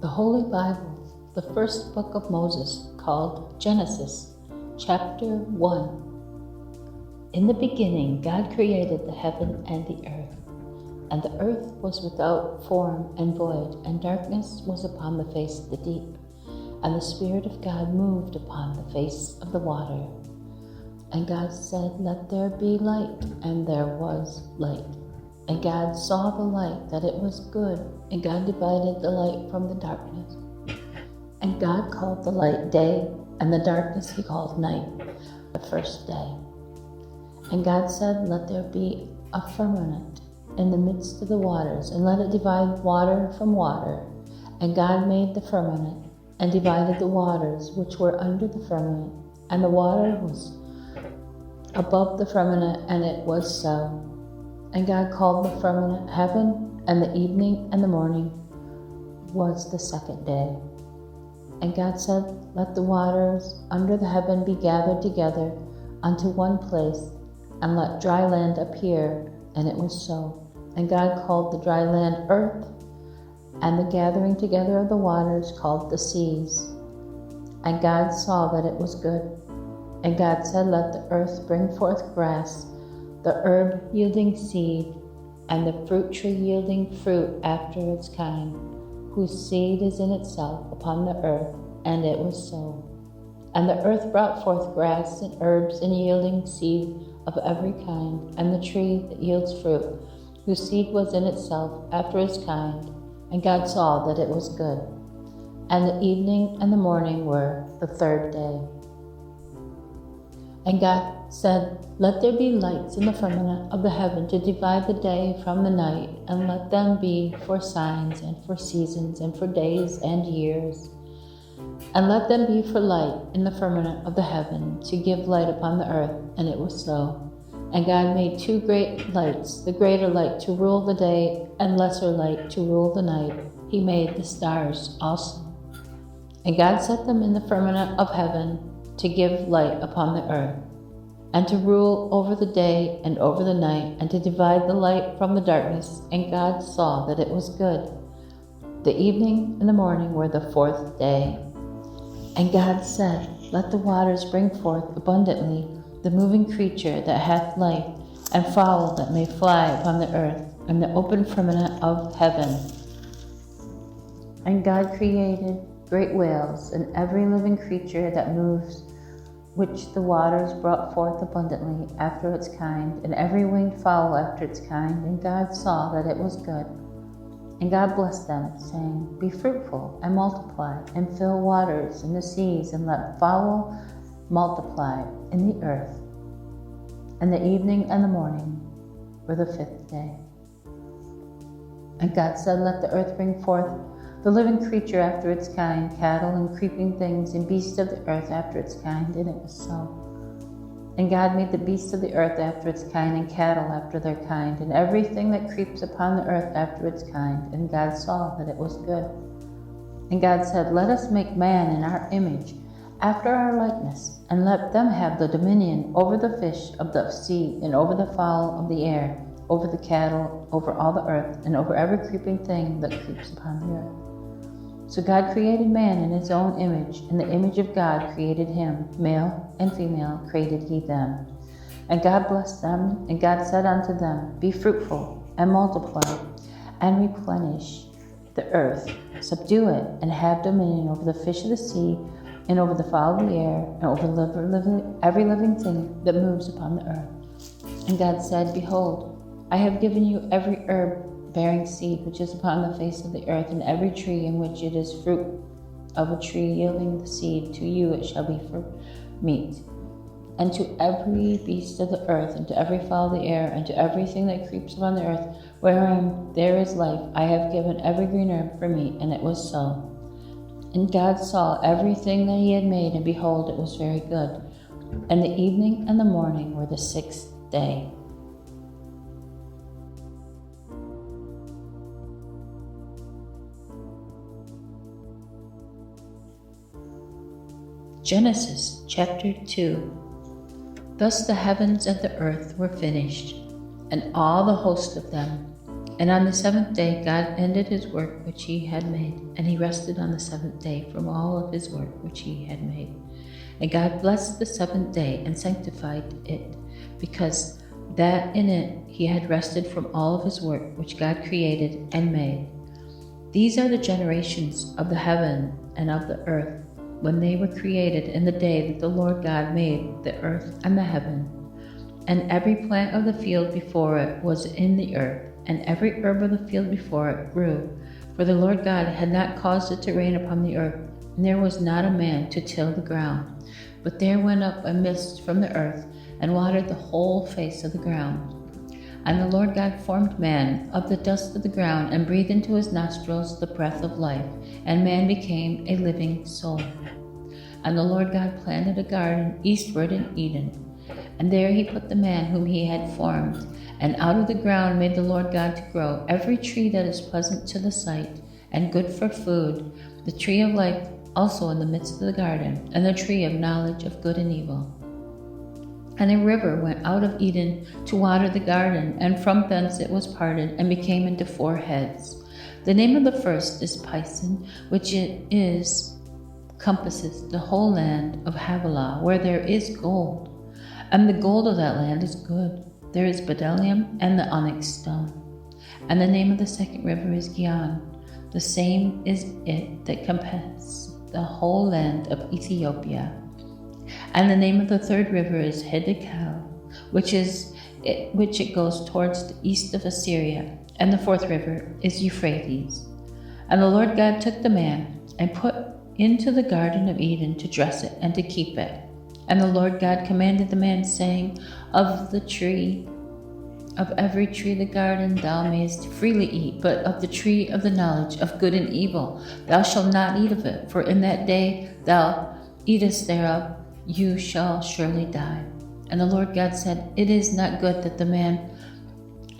The Holy Bible, the first book of Moses, called Genesis, chapter 1. In the beginning, God created the heaven and the earth. And the earth was without form and void, and darkness was upon the face of the deep. And the Spirit of God moved upon the face of the water. And God said, "Let there be light," and there was light. And God saw the light, that it was good, and God divided the light from the darkness. And God called the light day, and the darkness he called night, the first day. And God said, "Let there be a firmament in the midst of the waters, and let it divide water from water." And God made the firmament, and divided the waters which were under the firmament, and the water was above the firmament, and it was so. And God called the firmament heaven, and the evening and the morning was the second day. And God said, "Let the waters under the heaven be gathered together unto one place, and let dry land appear." And it was so. And God called the dry land earth, and the gathering together of the waters called the seas. And God saw that it was good. And God said, "Let the earth bring forth grass, the herb yielding seed, and the fruit tree yielding fruit after its kind, whose seed is in itself upon the earth." And it was so. And the earth brought forth grass and herbs and yielding seed of every kind, and the tree that yields fruit, whose seed was in itself after its kind. And God saw that it was good. And the evening and the morning were the third day. And God said, "Let there be lights in the firmament of the heaven to divide the day from the night, and let them be for signs and for seasons and for days and years. And let them be for light in the firmament of the heaven to give light upon the earth." And it was so. And God made two great lights, the greater light to rule the day, and lesser light to rule the night. He made the stars also. And God set them in the firmament of heaven to give light upon the earth, and to rule over the day and over the night, and to divide the light from the darkness. And God saw that it was good. The evening and the morning were the fourth day. And God said, "Let the waters bring forth abundantly the moving creature that hath life, and fowl that may fly upon the earth, and the open firmament of heaven." And God created great whales, and every living creature that moves, which the waters brought forth abundantly after its kind, and every winged fowl after its kind. And God saw that it was good. And God blessed them, saying, "Be fruitful, and multiply, and fill waters in the seas, and let fowl multiply in the earth." And the evening and the morning were the fifth day. And God said, "Let the earth bring forth the living creature after its kind, cattle and creeping things, and beasts of the earth after its kind." And it was so. And God made the beasts of the earth after its kind, and cattle after their kind, and everything that creeps upon the earth after its kind. And God saw that it was good. And God said, "Let us make man in our image, after our likeness, and let them have the dominion over the fish of the sea, and over the fowl of the air, over the cattle, over all the earth, and over every creeping thing that creeps upon the earth." So God created man in his own image. In the image of God created him, male and female created he them. And God blessed them, and God said unto them, "Be fruitful, and multiply, and replenish the earth, subdue it, and have dominion over the fish of the sea, and over the fowl of the air, and over every living thing that moves upon the earth." And God said, "Behold, I have given you every herb bearing seed which is upon the face of the earth, and every tree in which it is fruit of a tree yielding the seed, to you it shall be for meat. And to every beast of the earth, and to every fowl of the air, and to everything that creeps upon the earth, wherein there is life, I have given every green herb for meat." And it was so. And God saw everything that he had made, and behold, it was very good. And the evening and the morning were the sixth day. Genesis chapter 2. Thus the heavens and the earth were finished, and all the host of them. And on the seventh day God ended his work which he had made, and he rested on the seventh day from all of his work which he had made. And God blessed the seventh day and sanctified it, because that in it he had rested from all of his work which God created and made. These are the generations of the heaven and of the earth, when they were created in the day that the Lord God made the earth and the heaven. And every plant of the field before it was in the earth, and every herb of the field before it grew. For the Lord God had not caused it to rain upon the earth, and there was not a man to till the ground. But there went up a mist from the earth, and watered the whole face of the ground. And the Lord God formed man of the dust of the ground, and breathed into his nostrils the breath of life, and man became a living soul. And the Lord God planted a garden eastward in Eden, and there he put the man whom he had formed. And out of the ground made the Lord God to grow every tree that is pleasant to the sight, and good for food, the tree of life also in the midst of the garden, and the tree of knowledge of good and evil. And a river went out of Eden to water the garden, and from thence it was parted, and became into 4 heads. The name of the first is Pison, which it is compasses the whole land of Havilah, where there is gold. And the gold of that land is good. There is bdellium and the onyx stone. And the name of the second river is Gihon. The same is it that compasses the whole land of Ethiopia. And the name of the third river is Hiddekel, which it goes towards the east of Assyria. And the fourth river is Euphrates. And the Lord God took the man and put into the garden of Eden to dress it and to keep it. And the Lord God commanded the man, saying, Of every tree of the garden thou mayest freely eat, but of the tree of the knowledge of good and evil thou shalt not eat of it, for in that day thou eatest thereof, you shall surely die. And the Lord God said, It is not good that the man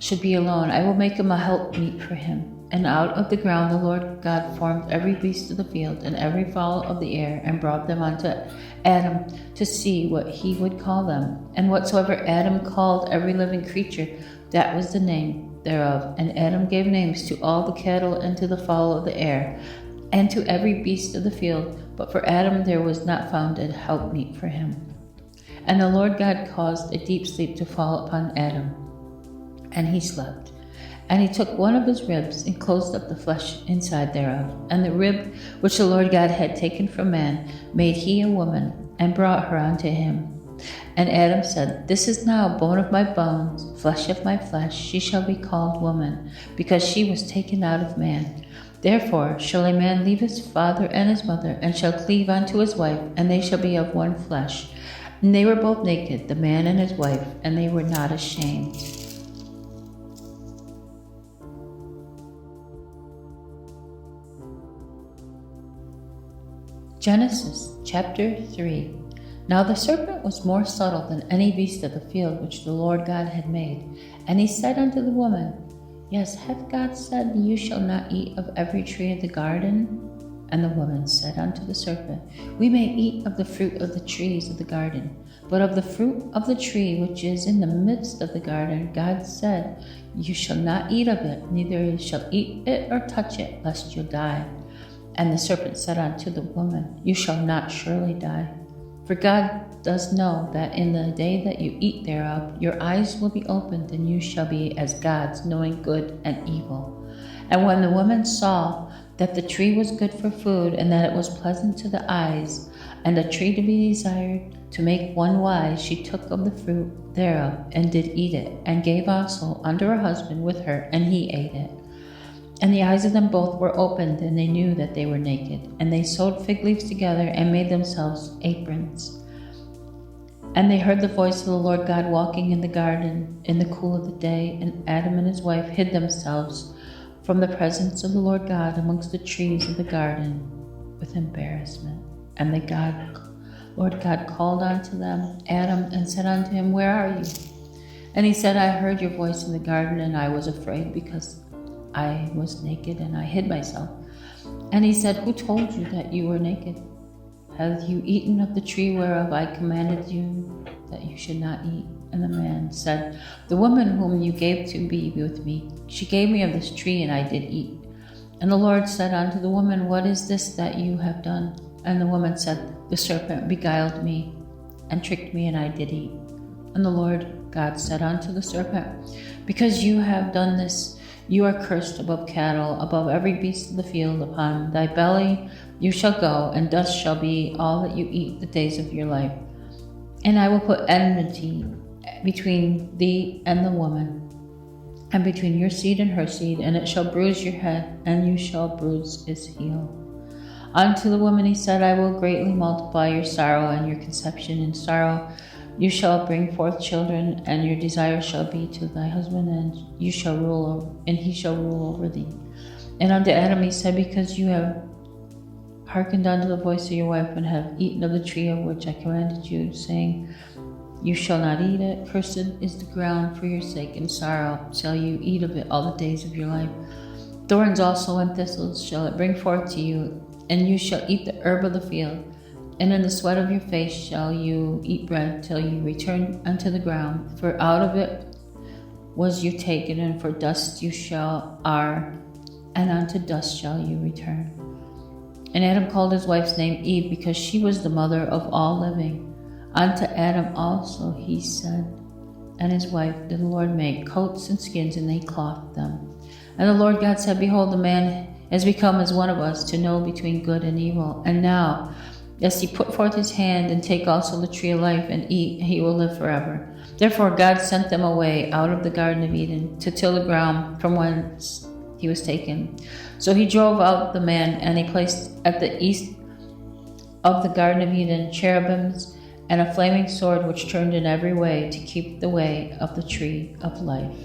should be alone. I will make him a helpmeet for him. And out of the ground the Lord God formed every beast of the field and every fowl of the air, and brought them unto Adam to see what he would call them. And whatsoever Adam called every living creature, that was the name thereof. And Adam gave names to all the cattle and to the fowl of the air, and to every beast of the field. But for Adam there was not found a helpmeet for him. And the Lord God caused a deep sleep to fall upon Adam, and he slept. And he took one of his ribs, and closed up the flesh inside thereof. And the rib which the Lord God had taken from man made he a woman, and brought her unto him. And Adam said, This is now bone of my bones, flesh of my flesh. She shall be called woman, because she was taken out of man. Therefore shall a man leave his father and his mother, and shall cleave unto his wife, and they shall be of one flesh. And they were both naked, the man and his wife, and they were not ashamed. Genesis chapter 3. Now the serpent was more subtle than any beast of the field which the Lord God had made. And he said unto the woman, Yes, hath God said, You shall not eat of every tree of the garden? And the woman said unto the serpent, We may eat of the fruit of the trees of the garden, but of the fruit of the tree which is in the midst of the garden, God said, You shall not eat of it, neither shall eat it or touch it, lest you die. And the serpent said unto the woman, You shall not surely die. For God does know that in the day that you eat thereof, your eyes will be opened, and you shall be as gods, knowing good and evil. And when the woman saw that the tree was good for food, and that it was pleasant to the eyes, and a tree to be desired to make one wise, she took of the fruit thereof, and did eat it, and gave also unto her husband with her, and he ate it. And the eyes of them both were opened, and they knew that they were naked. And they sewed fig leaves together, and made themselves aprons. And they heard the voice of the Lord God walking in the garden in the cool of the day, and Adam and his wife hid themselves from the presence of the Lord God amongst the trees of the garden with embarrassment. And the Lord God called unto them Adam, and said unto him, Where are you? And he said, I heard your voice in the garden, and I was afraid, because I was naked, and I hid myself. And he said, Who told you that you were naked? Have you eaten of the tree whereof I commanded you that you should not eat? And the man said, The woman whom you gave to be with me, she gave me of this tree, and I did eat. And the Lord said unto the woman, What is this that you have done? And the woman said, The serpent beguiled me, and tricked me, and I did eat. And the Lord God said unto the serpent, Because you have done this, you are cursed above cattle, above every beast of the field. Upon thy belly you shall go, and dust shall be all that you eat the days of your life. And I will put enmity between thee and the woman, and between your seed and her seed, and it shall bruise your head, and you shall bruise his heel. Unto the woman he said, I will greatly multiply your sorrow and your conception. In sorrow you shall bring forth children, and your desire shall be to thy husband, and he shall rule over thee. And unto Adam he said, Because you have hearkened unto the voice of your wife, and have eaten of the tree of which I commanded you, saying, You shall not eat it. Cursed is the ground for your sake, and sorrow shall you eat of it all the days of your life. Thorns also and thistles shall it bring forth to you, and you shall eat the herb of the field. And in the sweat of your face shall you eat bread till you return unto the ground. For out of it was you taken, and for dust you are, and unto dust shall you return. And Adam called his wife's name Eve, because she was the mother of all living. Unto Adam also he said, and his wife did the Lord make coats and skins, and they clothed them. And the Lord God said, Behold, the man has become as one of us, to know between good and evil. And now, lest he put forth his hand and take also the tree of life and eat, he will live forever. Therefore God sent them away out of the Garden of Eden to till the ground from whence he was taken. So he drove out the man, and he placed at the east of the Garden of Eden cherubims and a flaming sword which turned in every way to keep the way of the tree of life.